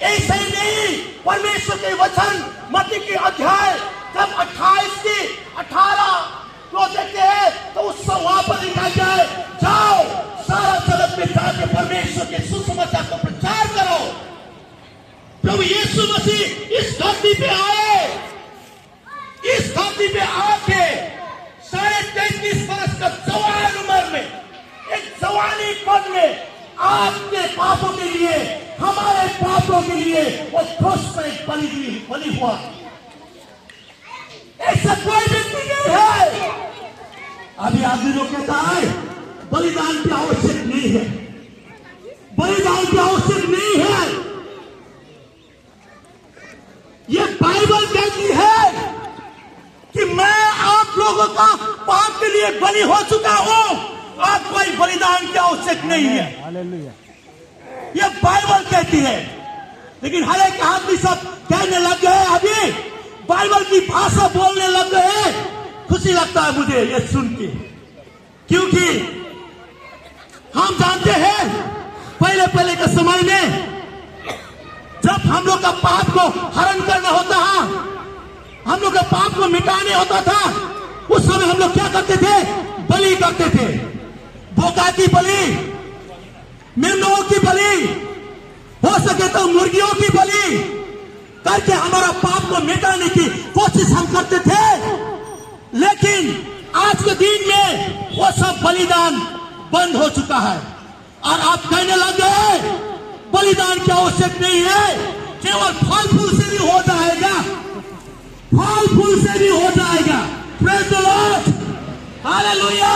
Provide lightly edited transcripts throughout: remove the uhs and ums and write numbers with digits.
ऐसे ही नहीं, परमेश्वर के वचन मत्ती के अध्याय जब 28 की 18 को देखते हैं तो उस वहां पर लिखा जाए, जाओ सारा जगत में जाके परमेश्वर के सुसमाचार को प्रचार करो। प्रभु यीशु मसीह इस धरती पे आए, इस धरती पे आके 33.5 वर्ष का जवान उम्र में, एक जवानी पद में आपके पापों के लिए, हमारे पापों के लिए वो क्रूस पर बलि हुआ। ऐसा कोई व्यक्ति नहीं है। अभी आदमी लोग कहता है बलिदान की आवश्यक नहीं है, बलिदान की आवश्यक नहीं है। ये बाइबल कहती है कि मैं आप लोगों का पाप के लिए बलि हो चुका हूं, आप कोई बलिदान की आवश्यक नहीं है। ये बाइबल कहती है। लेकिन हर एक आदमी सब कहने लग गए, अभी बाइबल की भाषा बोलने लग गए। खुशी लगता है मुझे ये सुन के, क्योंकि हम जानते हैं पहले के समय में जब हम लोग का पाप को हरण करना होता है, हम लोग का पाप को मिटाने होता था, उस समय हम लोग क्या करते थे? बलि करते थे। बोका की बलि, मेमनों की बलि, हो सके तो मुर्गियों की बलि करके हमारा पाप को मिटाने की कोशिश हम करते थे। लेकिन आज के दिन में वो सब बलिदान बंद हो चुका है और आप कहने लग गए बलिदान की आवश्यक नहीं है, केवल फल फूल से भी हो जाएगा, फल फूल से भी हो जाएगा। Praise the Lord, hallelujah.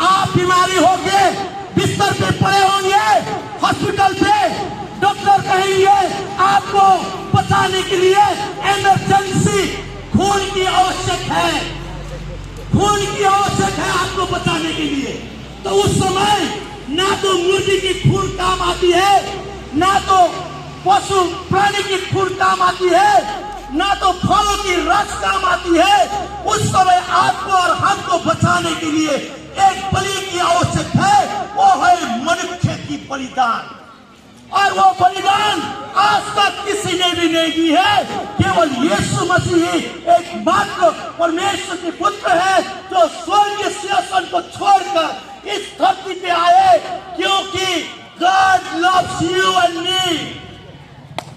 आप बीमारी होंगे, बिस्तर पे पड़े होंगे हॉस्पिटल पे, डॉक्टर कहेंगे आपको बचाने के लिए इमरजेंसी खून की आवश्यक है, खून की आवश्यक है आपको बचाने के लिए। तो उस समय ना तो मुर्गी की खून काम आती है, ना तो पशु प्राणी की खून काम आती है, ना तो फलों की रस काम आती है। उस समय आपको और हमको बचाने के लिए एक बलि की आवश्यक है, वो है मनुष्य की बलिदान। और वो बलिदान आज तक किसी ने भी नहीं दी है, केवल यीशु मसीह ही एकमात्र परमेश्वर के पुत्र है जो स्वर्गीय सिंहासन को छोड़कर इस धरती पे आए, क्योंकि God loves you and me.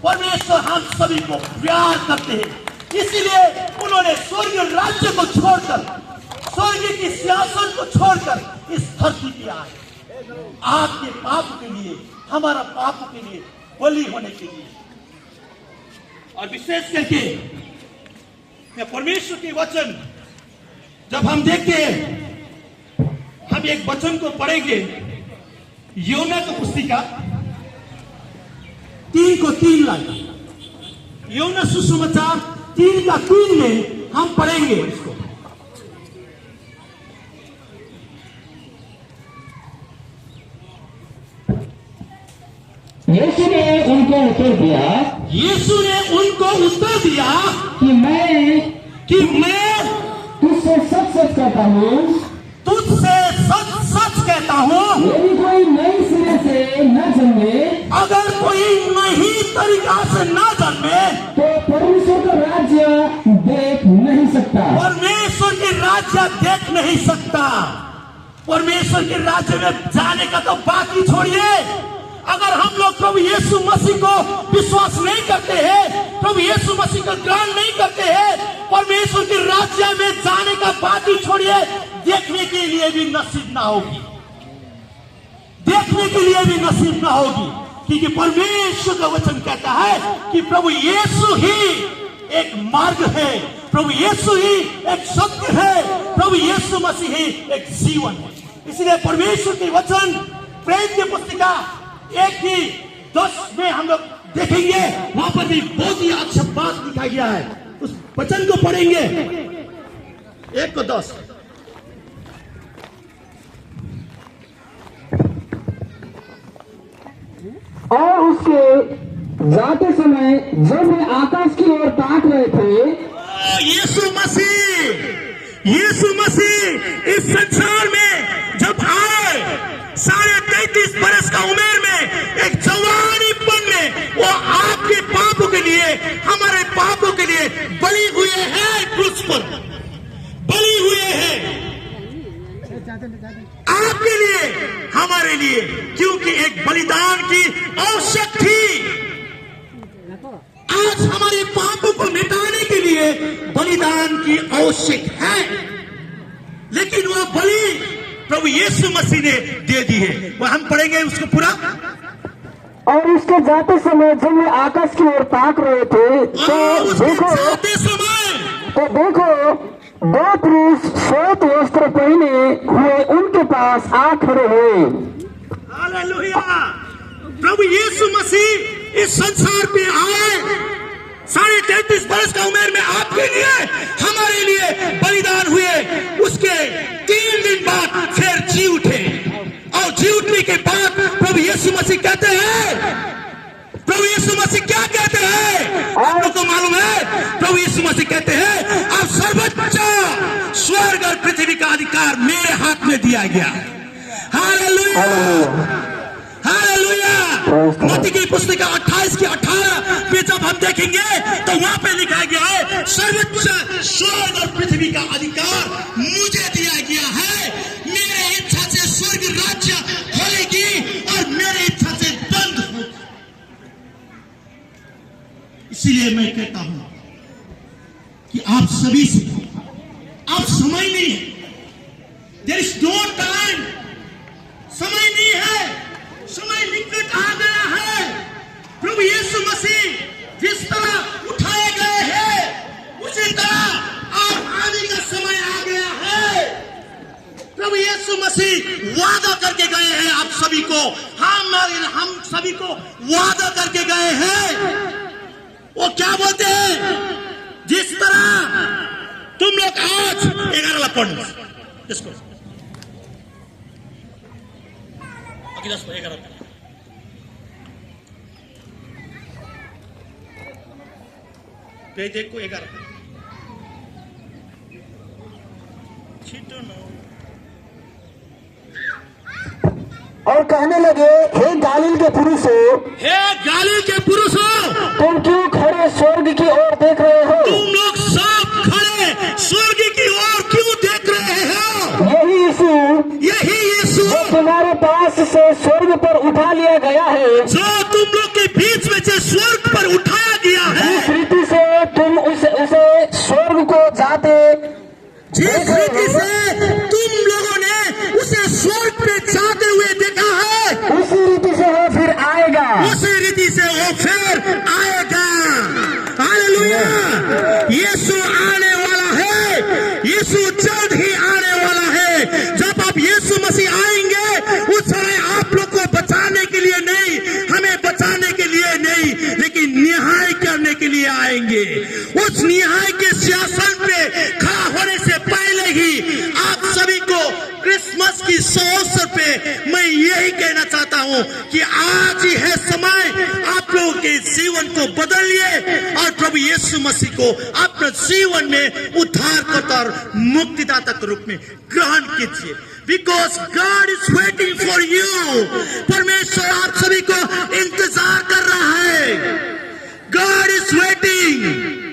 परमेश्वर हम सभी को प्यार करते हैं, इसीलिए उन्होंने स्वर्गीय राज्य को छोड़कर, स्वर्गीय की सिंहासन को छोड़कर इस धरती पे आए, आपके पाप के लिए, हमारा पाप के लिए बलि होने के लिए। और विशेष करके परमेश्वर के वचन जब हम देखते हैं, हम एक वचन को पढ़ेंगे, योना की पुस्तिका 3:3 लाइन, योना सुसमाचार 3:3 में हम पढ़ेंगे इसको। यीशु ने उनको उत्तर दिया, यीशु ने उनको उत्तर दिया कि मैं तुझसे सच सच कहता हूँ, तुझसे सच सच कहता हूँ, यदि कोई नई सिरे से न जन्मे, अगर कोई नई तरीका से न जन्मे तो परमेश्वर का राज्य देख नहीं सकता। परमेश्वर की राज्य देख नहीं सकता। परमेश्वर के राज्य में जाने का तो बात ही छोड़िए, अगर हम लोग प्रभु यीशु मसीह को विश्वास नहीं करते हैं, प्रभु यीशु मसीह का ग्रहण नहीं करते हैं, परमेश्वर के राज्य में जाने का बात ही छोड़िए, देखने के लिए भी नसीब ना होगी, देखने के लिए भी नसीब ना होगी। क्योंकि परमेश्वर का वचन कहता है कि प्रभु यीशु ही एक मार्ग है, प्रभु यीशु ही एक सत्य है, प्रभु यीशु मसीह ही एक जीवन है। इसलिए परमेश्वर के वचन प्रेरित की पुस्तिका 1:10 में हम लोग देखेंगे, वहां पर भी बहुत ही अच्छा बात लिखा गया है। उस वचन को पढ़ेंगे 1:10। और उसके जाते समय जब वे आकाश की ओर ताक रहे थे, यीशु मसीह इस संसार में जब आए, 33.5 बरस का उम्र में, एक जवानीपन आपके लिए, हमारे लिए, क्योंकि एक बलिदान की आवश्यक थी। आज हमारे पापों को मिटाने के लिए बलिदान की आवश्यक है, लेकिन वो बलि प्रभु यीशु मसीह ने दे दी है। वह हम पढ़ेंगे उसको पूरा। और उसके जाते समय जब वे आकाश की ओर ताक रहे थे तो देखो दो पुरुष श्वेत वस्त्र पहने हुए उनके पास आ खड़े हुए। हालेलुया। प्रभु यीशु मसीह इस संसार पे आए, 33.5 वर्ष का उम्र में आपके लिए, हमारे लिए बलिदान हुए। उसके 3 दिन बाद फिर जी उठे, और जी उठने के बाद प्रभु यीशु मसीह कहते हैं, प्रभु यीशु मसीह क्या कहते हैं आपको मालूम है? प्रभु यीशु मसीह कहते हैं, अब सर्वोच्च स्वर्ग और पृथ्वी का अधिकार मेरे हाथ में दिया गया। Hallelujah, hallelujah. मत्ती की पुस्तक 28 के 18 पे जब हम देखेंगे तो वहां पे लिखा गया है, सर्वोच्च स्वर्ग और पृथ्वी का अधिकार मुझे दिया गया है। मेरे इच्छा से स्वर्ग राज्य खोलेगी और मेरे इच्छा से बंद होगी। इसीलिए मैं कहता हूं कि आप सभी से आप समय नहीं है, देयर इज नो टाइम, समय नहीं है, समय निकट आ गया है। प्रभु यीशु मसीह जिस तरह उठाए गए हैं उसी तरह आप आने का समय आ गया है। प्रभु यीशु मसीह वादा करके गए हैं आप सभी को, हम सभी को वादा करके गए हैं। वो क्या बोलते हैं? जिस तरह तुम लोग आज 11 पढ़ो इसको, 11 पे देखो 11 और कहने लगे, हे गालील के पुरुषों, हे गालील के पुरुषों, तुम क्यों खड़े स्वर्ग की ओर देख रहे हो? तुम लोग सब खड़े स्वर्ग की ओर क्यों देख रहे हो? यही यीशु जो तुम्हारे पास से स्वर्ग पर उठा लिया गया है, जो तुम लोग के बीच में से स्वर्ग पर उठाया गया है, जिस रीति से तुम उसे स्वर्ग को जाते, जिस रीति से तुम लोगों ने उसे स्वर्ग पे जाते हुए देखा है, उसी रीति से वो फिर आएगा, उसी रीति से वो फिर आएगा। हालेलुया। यीशु आने वाला है, यीशु जल्द ही आने वाला है। जब आप यीशु मसीह आएंगे उस समय आप लोग को बचाने के लिए नहीं, हमें बचाने के लिए नहीं, लेकिन न्याय करने के लिए आएंगे। उस न्याय के सिंहासन पे खड़ा होने से पहले ही आप सभी को क्रिसमस की अवसर पे मैं यही कहना चाहता हूं कि आज ही है समय, आप लोगों के जीवन को बदलिए और प्रभु यीशु मसीह को अपने जीवन में उद्धारकर्ता और मुक्तिदाता के रूप में ग्रहण कीजिए। Because God is waiting for you. परमेश्वर आप सभी को इंतजार कर रहा है। God is waiting.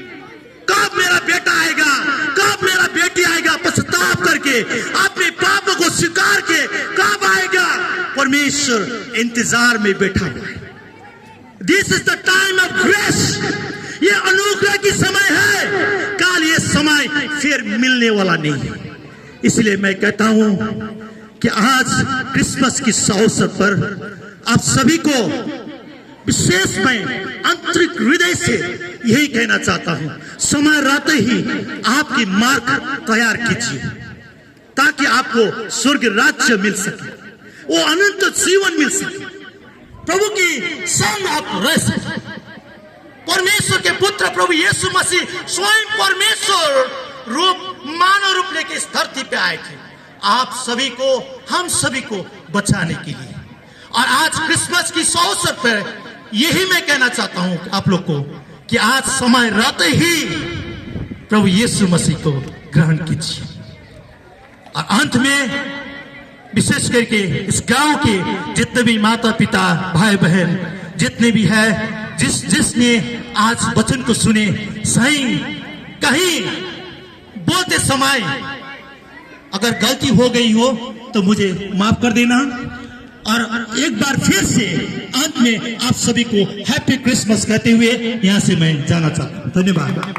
कब मेरा बेटा आएगा, कब मेरा बेटी आएगा पश्चाताप करके, अपने पापों को स्वीकार के कब आएगा? परमेश्वर इंतजार में बैठा हुआ है। This is the time of grace. ये अनुग्रह की समय है, कल ये समय फिर मिलने वाला नहीं है। इसलिए मैं कहता हूं कि आज क्रिसमस की अवसर पर आप सभी को विशेष मैं आंतरिक हृदय से यही कहना चाहता हूं, समय रहते ही आपकी मार्ग तैयार कीजिए ताकि आपको स्वर्ग राज्य मिल सके, वो अनंत जीवन मिल सके, प्रभु की संग आप रह सके। परमेश्वर के पुत्र प्रभु यीशु मसीह स्वयं परमेश्वर रूप, मानव रूप लेके इस धरती पे आए थे आप सभी को, हम सभी को बचाने के लिए। और आज क्रिसमस की अवसर पर यही मैं कहना चाहता हूं आप लोग को कि आज समय रहते ही प्रभु यीशु मसीह को ग्रहण कीजिए। और अंत में विशेष करके इस गांव के जितने भी माता पिता, भाई बहन जितने भी है, जिसने आज वचन को सुने, सही कहीं बोलते समय अगर गलती हो गई हो तो मुझे माफ कर देना। और एक बार फिर से अंत में आप सभी को हैप्पी क्रिसमस कहते हुए यहां से मैं जाना चाहता हूं। धन्यवाद।